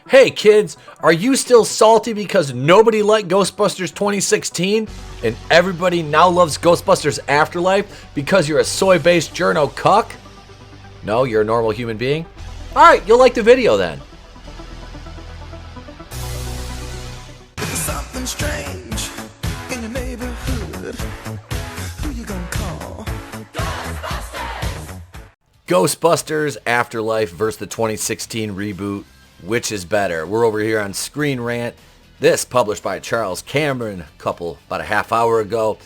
Hey kids, are you still salty because nobody liked Ghostbusters 2016 and everybody now loves Ghostbusters Afterlife because you're a soy-based journo cuck? No, you're a normal human being? Alright, you'll like the video then. Something strange in your neighborhood. Who you gonna call? Ghostbusters Afterlife versus the 2016 reboot. Which is better? We're over here on Screen Rant. This published by Charles Cameron about a half hour ago.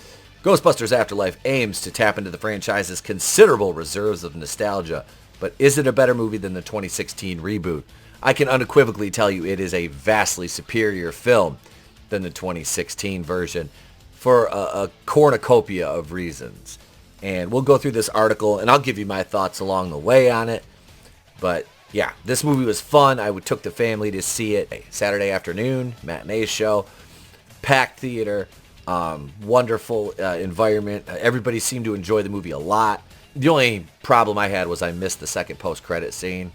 Ghostbusters Afterlife aims to tap into the franchise's considerable reserves of nostalgia. But is it a better movie than the 2016 reboot? I can unequivocally tell you it is a vastly superior film than the 2016 version for a cornucopia of reasons. And we'll go through this article and I'll give you my thoughts along the way on it. But yeah, this movie was fun. I took the family to see it Saturday afternoon, matinee show, packed theater, wonderful environment. Everybody seemed to enjoy the movie a lot. The only problem I had was I missed the second post-credit scene.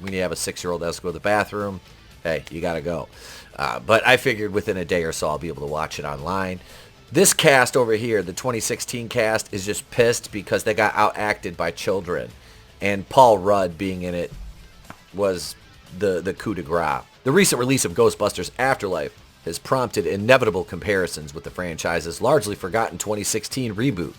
When you have a 6-year-old that has to go to the bathroom, hey, you gotta go. But I figured within a day or so I'll be able to watch it online. This cast over here, the 2016 cast, is just pissed because they got outacted by children. And Paul Rudd being in it was the coup de grace. The recent release of Ghostbusters Afterlife has prompted inevitable comparisons with the franchise's largely forgotten 2016 reboot.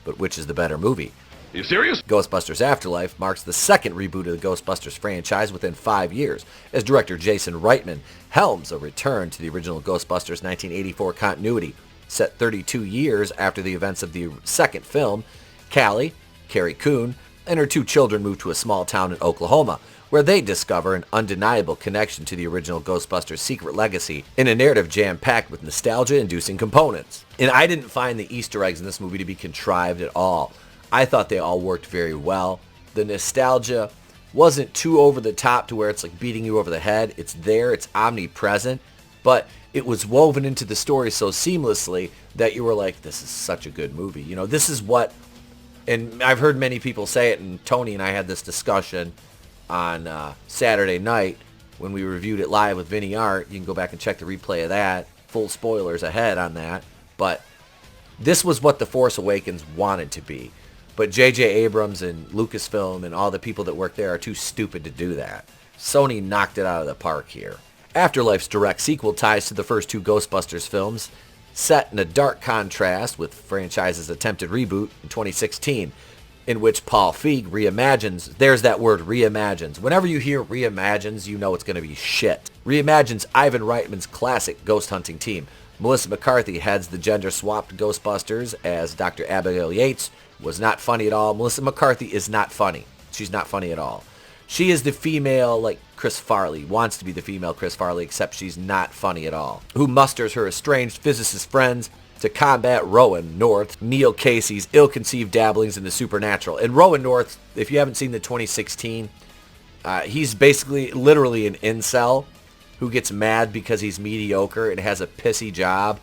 But which is the better movie? Are you serious? Ghostbusters Afterlife marks the second reboot of the Ghostbusters franchise within 5 years, as director Jason Reitman helms a return to the original Ghostbusters 1984 continuity. Set 32 years after the events of the second film, Callie, Carrie Coon, and her 2 children move to a small town in Oklahoma, where they discover an undeniable connection to the original Ghostbusters' secret legacy in a narrative jam-packed with nostalgia-inducing components. And I didn't find the Easter eggs in this movie to be contrived at all. I thought they all worked very well. The nostalgia wasn't too over the top to where it's like beating you over the head. It's there, it's omnipresent, but it was woven into the story so seamlessly that you were like, this is such a good movie. You know, this is what, and I've heard many people say it, and Tony and I had this discussion on Saturday night when we reviewed it live with Vinnieart. You can go back and check the replay of that. Full spoilers ahead on that. But this was what The Force Awakens wanted to be. But J.J. Abrams and Lucasfilm and all the people that work there are too stupid to do that. Sony knocked it out of the park here. Afterlife's direct sequel ties to the first 2 Ghostbusters films, set in a dark contrast with the franchise's attempted reboot in 2016, in which Paul Feig reimagines, there's that word, reimagines. Whenever you hear reimagines, you know it's going to be shit. Reimagines Ivan Reitman's classic ghost hunting team. Melissa McCarthy heads the gender-swapped Ghostbusters as Dr. Abigail Yates. Was not funny at all. Melissa McCarthy is not funny. She's not funny at all. She is the female, like Chris Farley, wants to be the female Chris Farley, except she's not funny at all. Who musters her estranged physicist friends to combat Rowan North, Neil Casey's ill-conceived dabblings in the supernatural. And Rowan North, if you haven't seen the 2016, he's basically literally an incel who gets mad because he's mediocre and has a pissy job,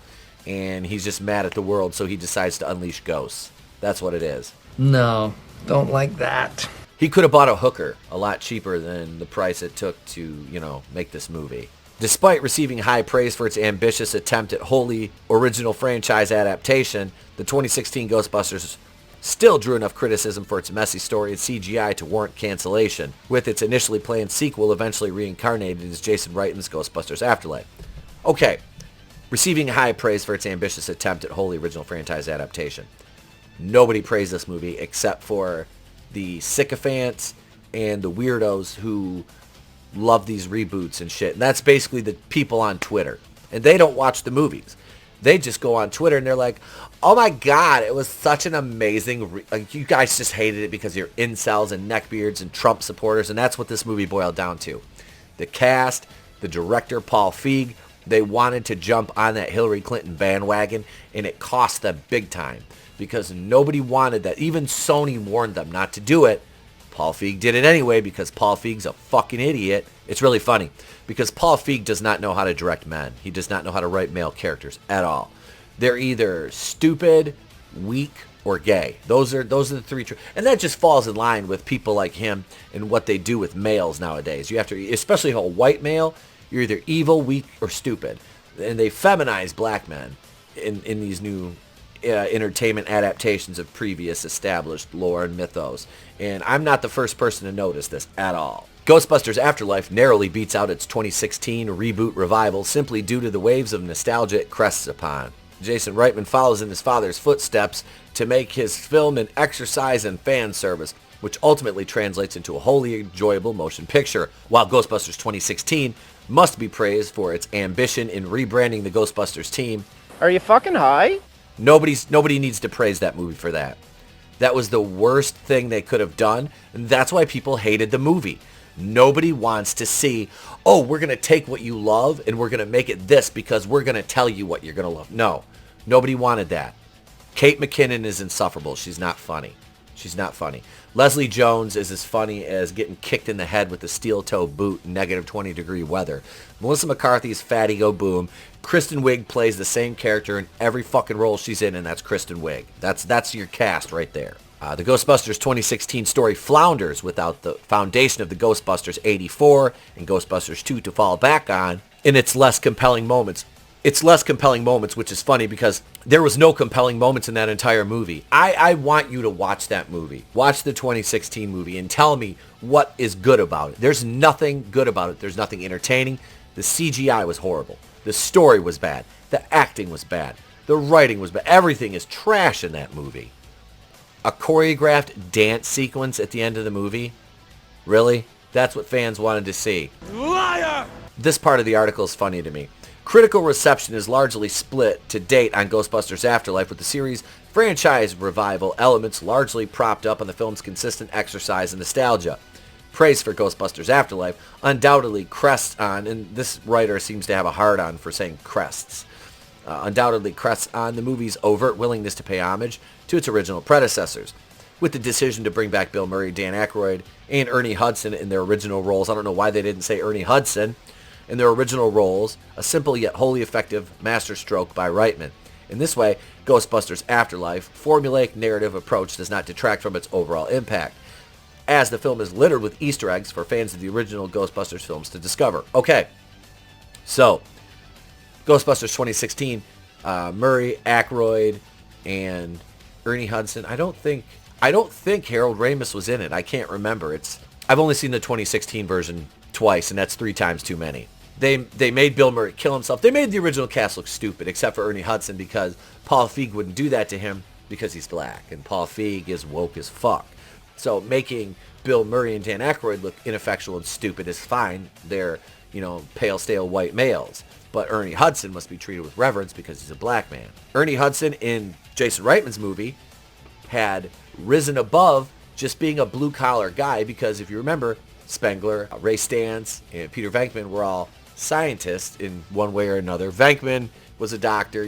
and he's just mad at the world, so he decides to unleash ghosts. That's what it is. No, don't like that. He could have bought a hooker a lot cheaper than the price it took to, make this movie. Despite receiving high praise for its ambitious attempt at wholly original franchise adaptation, the 2016 Ghostbusters still drew enough criticism for its messy story and CGI to warrant cancellation, with its initially planned sequel eventually reincarnated as Jason Reitman's Ghostbusters Afterlife. Okay, receiving high praise for its ambitious attempt at wholly original franchise adaptation. Nobody praised this movie except for the sycophants and the weirdos who love these reboots and shit. And that's basically the people on Twitter. And they don't watch the movies. They just go on Twitter and they're like, oh my God, it was such an amazing... Like, you guys just hated it because you're incels and neckbeards and Trump supporters. And that's what this movie boiled down to. The cast, the director, Paul Feig, they wanted to jump on that Hillary Clinton bandwagon, and it cost them big time. Because nobody wanted that. Even Sony warned them not to do it. Paul Feig did it anyway because Paul Feig's a fucking idiot. It's really funny because Paul Feig does not know how to direct men. He does not know how to write male characters at all. They're either stupid, weak, or gay. Those are the three, and that just falls in line with people like him and what they do with males nowadays. You have to, especially a white male, you're either evil, weak, or stupid, and they feminize black men in these new entertainment adaptations of previous established lore and mythos. And I'm not the first person to notice this at all. Ghostbusters Afterlife narrowly beats out its 2016 reboot revival simply due to the waves of nostalgia it crests upon. Jason Reitman follows in his father's footsteps to make his film an exercise in fan service, which ultimately translates into a wholly enjoyable motion picture, while Ghostbusters 2016 must be praised for its ambition in rebranding the Ghostbusters team. Are you fucking high? Nobody needs to praise that movie for that. That was the worst thing they could have done, and that's why people hated the movie. Nobody wants to see, oh, we're going to take what you love and we're going to make it this because we're going to tell you what you're going to love. No, nobody wanted that. Kate McKinnon is insufferable. She's not funny. She's not funny. Leslie Jones is as funny as getting kicked in the head with a steel-toe boot in negative 20-degree weather. Melissa McCarthy's Fatty Go Boom. Kristen Wiig plays the same character in every fucking role she's in, and that's Kristen Wiig. That's your cast right there. The Ghostbusters 2016 story flounders without the foundation of the Ghostbusters 84 and Ghostbusters 2 to fall back on in its less compelling moments. It's less compelling moments, which is funny because there was no compelling moments in that entire movie. I want you to watch that movie. Watch the 2016 movie and tell me what is good about it. There's nothing good about it. There's nothing entertaining. The CGI was horrible. The story was bad. The acting was bad. The writing was bad. Everything is trash in that movie. A choreographed dance sequence at the end of the movie? Really? That's what fans wanted to see. Liar! This part of the article is funny to me. Critical reception is largely split to date on Ghostbusters Afterlife, with the series' franchise revival elements largely propped up on the film's consistent exercise in nostalgia. Praise for Ghostbusters Afterlife undoubtedly crests on, and this writer seems to have a hard-on for saying crests, undoubtedly crests on the movie's overt willingness to pay homage to its original predecessors. With the decision to bring back Bill Murray, Dan Aykroyd, and Ernie Hudson in their original roles, I don't know why they didn't say Ernie Hudson, in their original roles, a simple yet wholly effective masterstroke by Reitman. In this way, Ghostbusters Afterlife formulaic narrative approach does not detract from its overall impact, as the film is littered with Easter eggs for fans of the original Ghostbusters films to discover. Okay, so Ghostbusters 2016, Murray, Aykroyd, and Ernie Hudson. I don't think Harold Ramis was in it. I can't remember. I've only seen the 2016 version twice, and that's 3 times too many. They made Bill Murray kill himself. They made the original cast look stupid, except for Ernie Hudson, because Paul Feig wouldn't do that to him because he's black, and Paul Feig is woke as fuck. So making Bill Murray and Dan Aykroyd look ineffectual and stupid is fine. They're, pale, stale white males. But Ernie Hudson must be treated with reverence because he's a black man. Ernie Hudson in Jason Reitman's movie had risen above just being a blue-collar guy because, if you remember, Spengler, Ray Stantz, and Peter Venkman were all scientists in one way or another. Venkman was a doctor,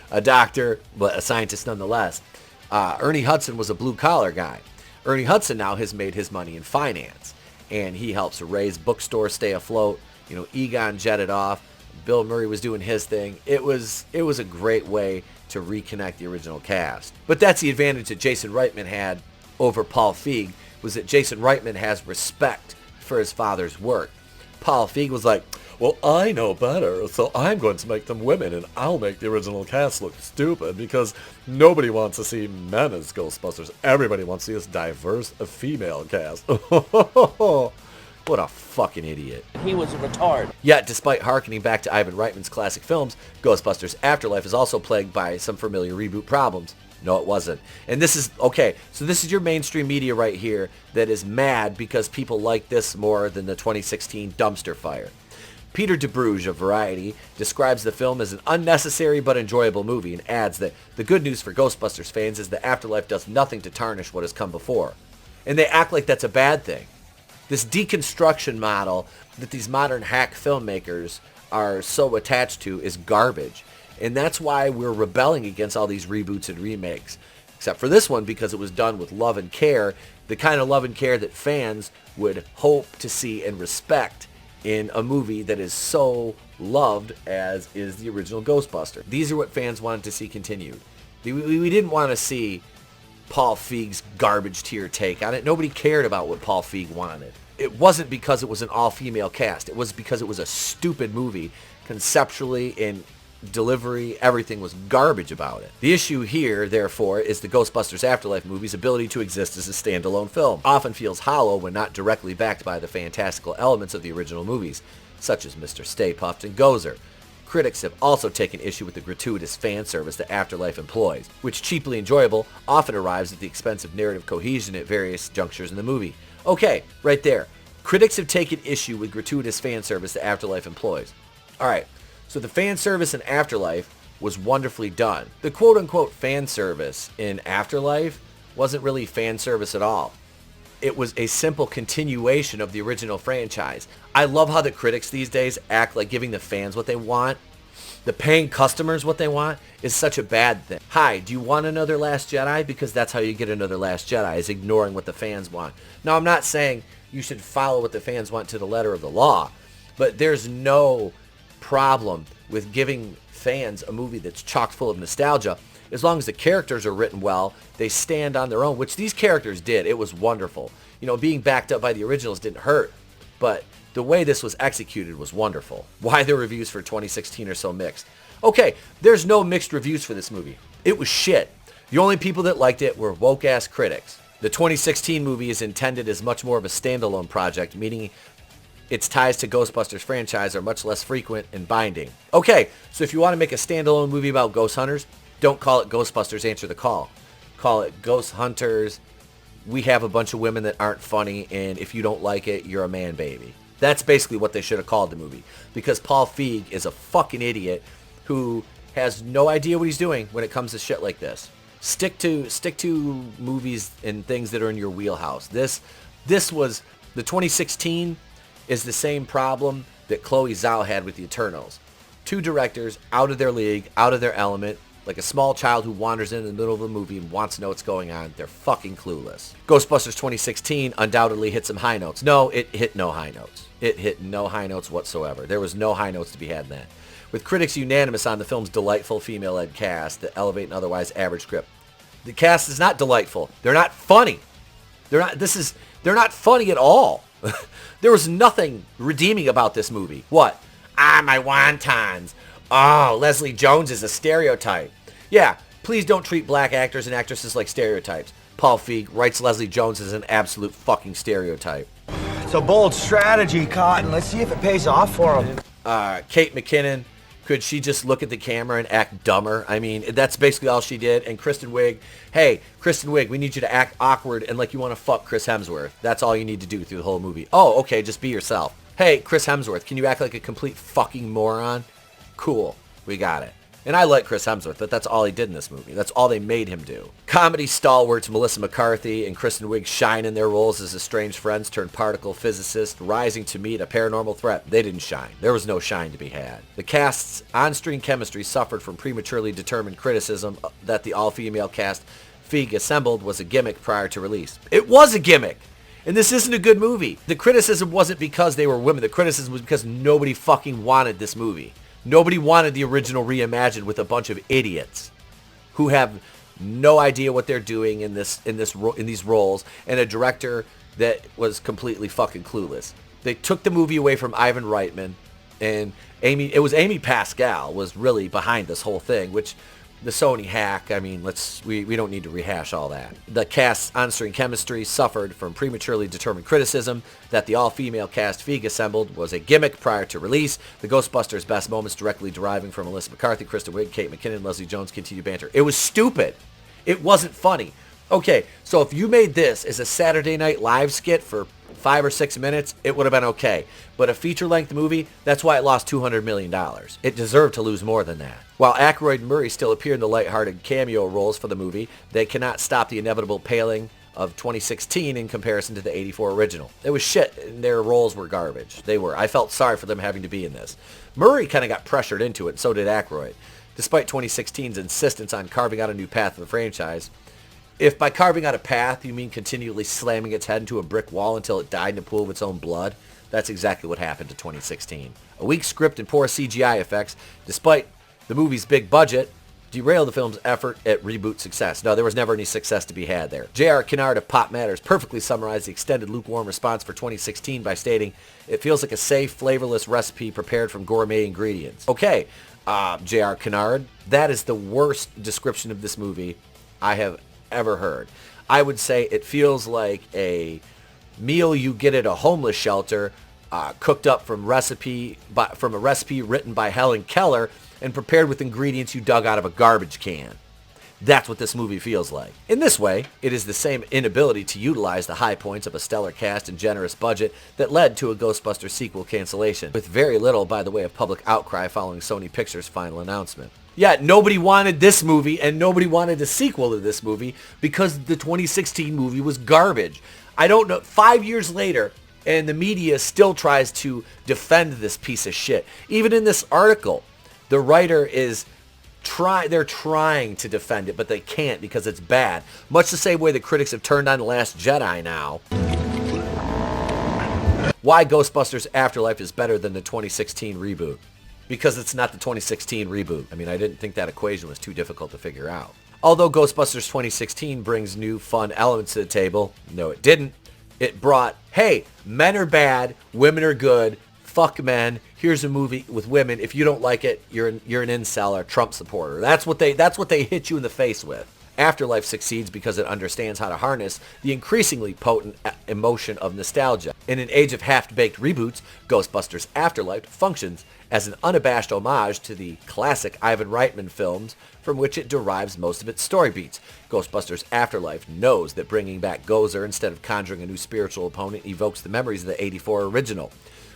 a doctor, but a scientist nonetheless. Ernie Hudson was a blue-collar guy. Ernie Hudson now has made his money in finance, and he helps Ray's bookstore stay afloat. Egon jetted off. Bill Murray was doing his thing. It was a great way to reconnect the original cast. But that's the advantage that Jason Reitman had over Paul Feig, was that Jason Reitman has respect for his father's work. Paul Feig was like, well, I know better, so I'm going to make them women, and I'll make the original cast look stupid, because nobody wants to see men as Ghostbusters. Everybody wants to see this diverse female cast. What a fucking idiot. He was a retard. Yet, despite hearkening back to Ivan Reitman's classic films, Ghostbusters Afterlife is also plagued by some familiar reboot problems. No, it wasn't. And this is, okay, so this is your mainstream media right here that is mad because people like this more than the 2016 dumpster fire. Peter DeBruge of Variety describes the film as an unnecessary but enjoyable movie and adds that the good news for Ghostbusters fans is that Afterlife does nothing to tarnish what has come before. And they act like that's a bad thing. This deconstruction model that these modern hack filmmakers are so attached to is garbage. And that's why we're rebelling against all these reboots and remakes. Except for this one, because it was done with love and care, the kind of love and care that fans would hope to see and respect in a movie that is so loved as is the original Ghostbuster. These are what fans wanted to see continued. We didn't want to see Paul Feig's garbage tier take on it. Nobody cared about what Paul Feig wanted. It wasn't because it was an all-female cast. It was because it was a stupid movie. Conceptually, in delivery, everything was garbage about it. The issue here, therefore, is the Ghostbusters Afterlife movie's ability to exist as a standalone film. Often feels hollow when not directly backed by the fantastical elements of the original movies, such as Mr. Stay Puft and Gozer. Critics have also taken issue with the gratuitous fan service that Afterlife employs, which, cheaply enjoyable, often arrives at the expense of narrative cohesion at various junctures in the movie. Okay, right there. Critics have taken issue with gratuitous fan service that Afterlife employs. Alright, so the fan service in Afterlife was wonderfully done. The quote-unquote fan service in Afterlife wasn't really fan service at all. It was a simple continuation of the original franchise. I love how the critics these days act like giving the fans what they want, the paying customers what they want, is such a bad thing. Hi, do you want another Last Jedi? Because that's how you get another Last Jedi, is ignoring what the fans want. Now, I'm not saying you should follow what the fans want to the letter of the law, but there's no problem with giving fans a movie that's chock full of nostalgia. As long as the characters are written well, they stand on their own, which these characters did. It was wonderful. You know, being backed up by the originals didn't hurt, but the way this was executed was wonderful. Why the reviews for 2016 are so mixed? Okay, there's no mixed reviews for this movie. It was shit. The only people that liked it were woke-ass critics. The 2016 movie is intended as much more of a standalone project, meaning its ties to Ghostbusters franchise are much less frequent and binding. Okay, so if you want to make a standalone movie about ghost hunters, don't call it Ghostbusters Answer the Call. Call it Ghost Hunters. We have a bunch of women that aren't funny, and if you don't like it, you're a man baby. That's basically what they should have called the movie. Because Paul Feig is a fucking idiot who has no idea what he's doing when it comes to shit like this. Stick to movies and things that are in your wheelhouse. This was, the 2016 is the same problem that Chloe Zhao had with the Eternals. Two directors out of their league, out of their element, like a small child who wanders in the middle of a movie and wants to know what's going on. They're fucking clueless. Ghostbusters 2016 undoubtedly hit some high notes. No, it hit no high notes. It hit no high notes whatsoever. There was no high notes to be had in that. With critics unanimous on the film's delightful female-led cast that elevate an otherwise average script. The cast is not delightful. They're not funny. They're not funny at all. There was nothing redeeming about this movie. What? My wontons. Oh, Leslie Jones is a stereotype. Yeah, please don't treat black actors and actresses like stereotypes. Paul Feig writes Leslie Jones as an absolute fucking stereotype. It's a bold strategy, Cotton. Let's see if it pays off for him. Kate McKinnon, could she just look at the camera and act dumber? I mean, that's basically all she did. And Kristen Wiig, hey, Kristen Wiig, we need you to act awkward and like you want to fuck Chris Hemsworth. That's all you need to do through the whole movie. Oh, okay, just be yourself. Hey, Chris Hemsworth, can you act like a complete fucking moron? Cool, we got it. And I like Chris Hemsworth, but that's all he did in this movie. That's all they made him do. Comedy stalwarts Melissa McCarthy and Kristen Wiig shine in their roles as estranged friends turned particle physicists rising to meet a paranormal threat. They didn't shine. There was no shine to be had. The cast's on-screen chemistry suffered from prematurely determined criticism that the all-female cast Feig assembled was a gimmick prior to release. It was a gimmick! And this isn't a good movie. The criticism wasn't because they were women. The criticism was because nobody fucking wanted this movie. Nobody wanted the original reimagined with a bunch of idiots who have no idea what they're doing in these roles, and a director that was completely fucking clueless. They took the movie away from Ivan Reitman, and Amy Pascal was really behind this whole thing, which the Sony hack, I mean, we don't need to rehash all that. The cast's on-screen chemistry suffered from prematurely determined criticism that the all-female cast Feig assembled was a gimmick prior to release. The Ghostbusters' best moments directly deriving from Melissa McCarthy, Kristen Wiig, Kate McKinnon, Leslie Jones continued banter. It was stupid. It wasn't funny. Okay, so if you made this as a Saturday Night Live skit for 5 or 6 minutes, it would have been okay. But a feature-length movie, that's why it lost $200 million. It deserved to lose more than that. While Aykroyd and Murray still appear in the lighthearted cameo roles for the movie, they cannot stop the inevitable paling of 2016 in comparison to the 84 original. It was shit, and their roles were garbage. They were. I felt sorry for them having to be in this. Murray kind of got pressured into it, and so did Aykroyd. Despite 2016's insistence on carving out a new path for the franchise, if by carving out a path you mean continually slamming its head into a brick wall until it died in a pool of its own blood, that's exactly what happened to 2016. A weak script and poor CGI effects, despite the movie's big budget, derail the film's effort at reboot success. No, there was never any success to be had there. J.R. Kennard of Pop Matters perfectly summarized the extended lukewarm response for 2016 by stating, "It feels like a safe, flavorless recipe prepared from gourmet ingredients." Okay, J.R. Kennard, that is the worst description of this movie I have ever heard. I would say it feels like a meal you get at a homeless shelter, cooked up from a recipe written by Helen Keller and prepared with ingredients you dug out of a garbage can. That's what this movie feels like. In this way, it is the same inability to utilize the high points of a stellar cast and generous budget that led to a Ghostbusters sequel cancellation, with very little by the way of public outcry following Sony Pictures' final announcement. Yet nobody wanted this movie and nobody wanted a sequel to this movie because the 2016 movie was garbage. I don't know, 5 years later, and the media still tries to defend this piece of shit. Even in this article, the writer is they're trying to defend it, but they can't because it's bad. Much the same way the critics have turned on The Last Jedi now. Why Ghostbusters Afterlife is better than the 2016 reboot? Because it's not the 2016 reboot. I mean, I didn't think that equation was too difficult to figure out. Although Ghostbusters 2016 brings new fun elements to the table, no it didn't. It brought, hey, men are bad, women are good, fuck men, here's a movie with women. If you don't like it, you're an incel or Trump supporter. That's what they hit you in the face with. Afterlife succeeds because it understands how to harness the increasingly potent emotion of nostalgia. In an age of half-baked reboots, Ghostbusters Afterlife functions as an unabashed homage to the classic Ivan Reitman films from which it derives most of its story beats. Ghostbusters Afterlife knows that bringing back Gozer instead of conjuring a new spiritual opponent evokes the memories of the '84 original,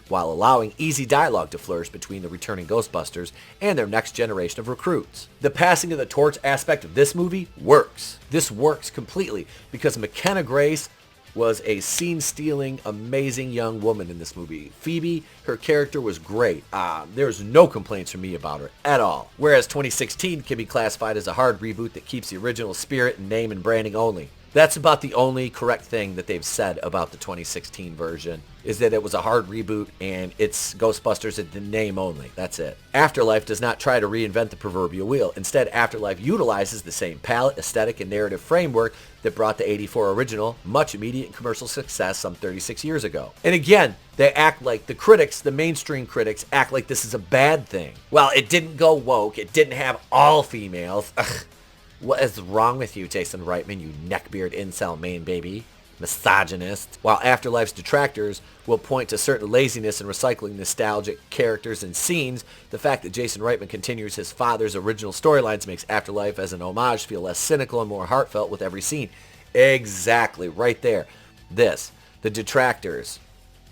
while allowing easy dialogue to flourish between the returning Ghostbusters and their next generation of recruits. The passing of the torch aspect of this movie works. This works completely because McKenna Grace was a scene-stealing, amazing young woman in this movie. Phoebe, her character was great. There's no complaints from me about her at all. Whereas 2016 can be classified as a hard reboot that keeps the original spirit and name and branding only. That's about the only correct thing that they've said about the 2016 version, is that it was a hard reboot and it's Ghostbusters in the name only. That's it. Afterlife does not try to reinvent the proverbial wheel. Instead, Afterlife utilizes the same palette, aesthetic, and narrative framework that brought the '84 original much immediate commercial success some 36 years ago. And again, they act like the critics, the mainstream critics, act like this is a bad thing. Well, it didn't go woke. It didn't have all females. Ugh. What is wrong with you, Jason Reitman, you neckbeard incel main baby? Misogynist. While Afterlife's detractors will point to certain laziness in recycling nostalgic characters and scenes, the fact that Jason Reitman continues his father's original storylines makes Afterlife as an homage feel less cynical and more heartfelt with every scene. Exactly, right there. The detractors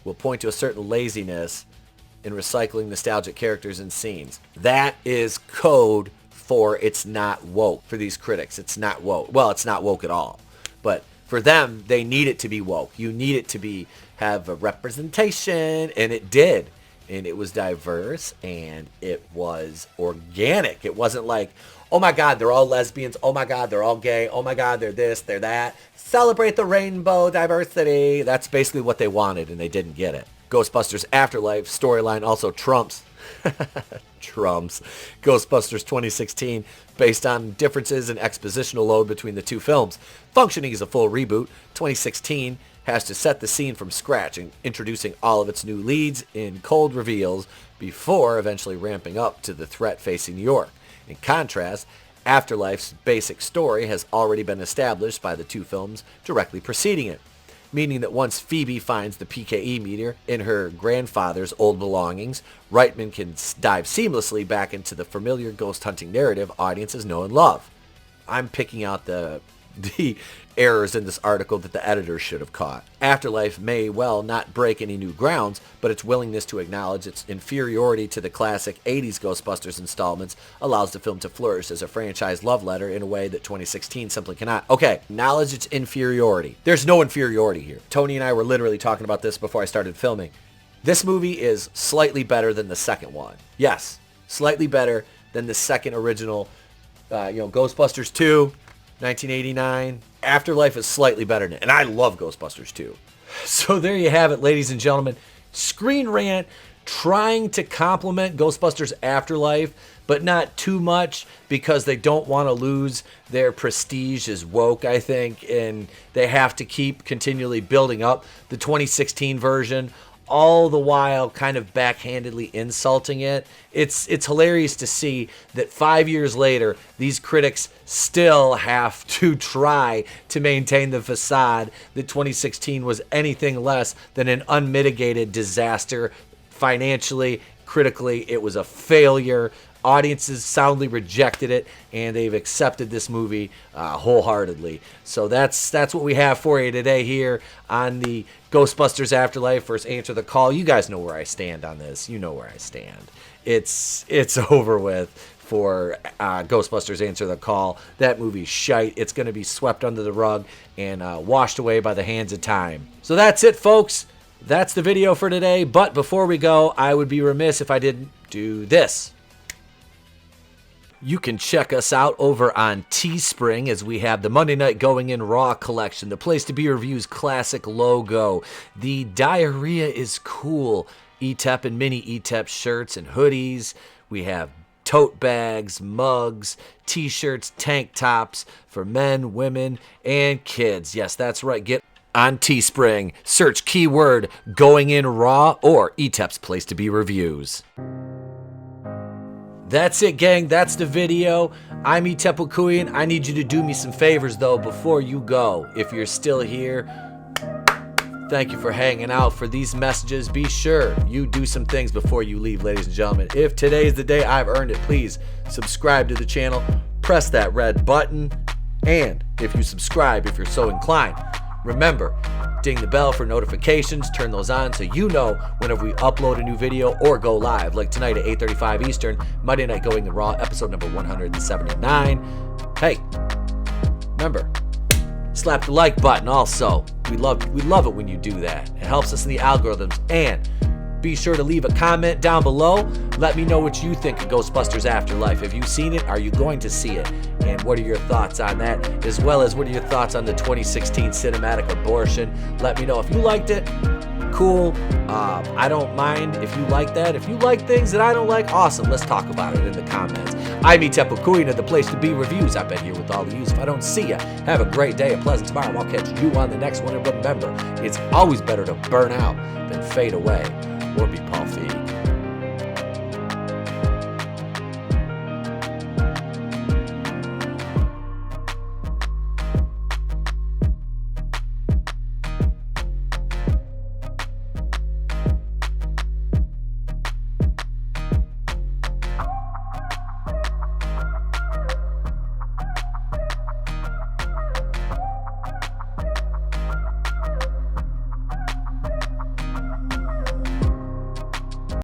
will point to a certain laziness in recycling nostalgic characters and scenes. That is code for it's not woke. For these critics, it's not woke. Well, it's not woke at all. But for them, they need it to be woke. You need it to have a representation, and it did. And it was diverse, and it was organic. It wasn't like, oh my God, they're all lesbians. Oh my God, they're all gay. Oh my God, they're this, they're that. Celebrate the rainbow diversity. That's basically what they wanted, and they didn't get it. Ghostbusters Afterlife storyline also trumps Ghostbusters 2016 based on differences in expositional load between the two films. Functioning as a full reboot, 2016 has to set the scene from scratch and introducing all of its new leads in cold reveals before eventually ramping up to the threat facing New York. In contrast, Afterlife's basic story has already been established by the two films directly preceding it, meaning that once Phoebe finds the PKE meter in her grandfather's old belongings, Reitman can dive seamlessly back into the familiar ghost hunting narrative audiences know and love. I'm picking out the errors in this article that the editors should have caught. Afterlife may well not break any new grounds, but its willingness to acknowledge its inferiority to the classic 80s Ghostbusters installments allows the film to flourish as a franchise love letter in a way that 2016 simply cannot. Okay, acknowledge its inferiority. There's no inferiority here. Tony and I were literally talking about this before I started filming. This movie is slightly better than the second one. Yes, slightly better than the second original, Ghostbusters 2, 1989. Afterlife is slightly better than it, and I love Ghostbusters 2. So there you have it, ladies and gentlemen. Screen Rant trying to complement Ghostbusters Afterlife, but not too much because they don't want to lose their prestige as woke, I think, and they have to keep continually building up the 2016 version, all the while kind of backhandedly insulting it. It's hilarious to see that 5 years later, these critics still have to try to maintain the facade that 2016 was anything less than an unmitigated disaster. Financially, critically, it was a failure. Audiences soundly rejected it, and they've accepted this movie wholeheartedly. So that's what we have for you today here on the Ghostbusters Afterlife versus Answer the Call. You guys know where I stand on this. You know where I stand. It's over with for Ghostbusters Answer the Call. That movie's shite. It's going to be swept under the rug and washed away by the hands of time. So that's it, folks. That's the video for today. But before we go, I would be remiss if I didn't do this. You can check us out over on Teespring as we have the Monday Night Going In Raw collection, the Place to Be Reviews classic logo, the Diarrhea is Cool ETEP and mini ETEP shirts and hoodies. We have tote bags, mugs, t-shirts, tank tops for men, women, and kids. Yes, that's right. Get on Teespring. Search keyword Going In Raw or ETEP's Place to Be Reviews. That's it, gang. That's the video. I'm Itepukuyan. I need you to do me some favors, though, before you go. If you're still here, thank you for hanging out. For these messages, be sure you do some things before you leave, ladies and gentlemen. If today is the day I've earned it, please subscribe to the channel. Press that red button. And if you subscribe, if you're so inclined, remember, ding the bell for notifications, turn those on so you know whenever we upload a new video or go live, like tonight at 8:35 Eastern, Monday Night Going In Raw, episode number 179. Hey, remember, slap the like button also. We love it when you do that. It helps us in the algorithms. And be sure to leave a comment down below. Let me know what you think of Ghostbusters Afterlife. Have you seen it? Are you going to see it? And what are your thoughts on that? As well as what are your thoughts on the 2016 cinematic abortion? Let me know. If you liked it, cool. I don't mind if you like that. If you like things that I don't like, awesome. Let's talk about it in the comments. I'm Itepukuyan of the Place to Be Reviews. I've been here with all of you. If I don't see you, have a great day, a pleasant tomorrow. I'll catch you on the next one. And remember, it's always better to burn out than fade away.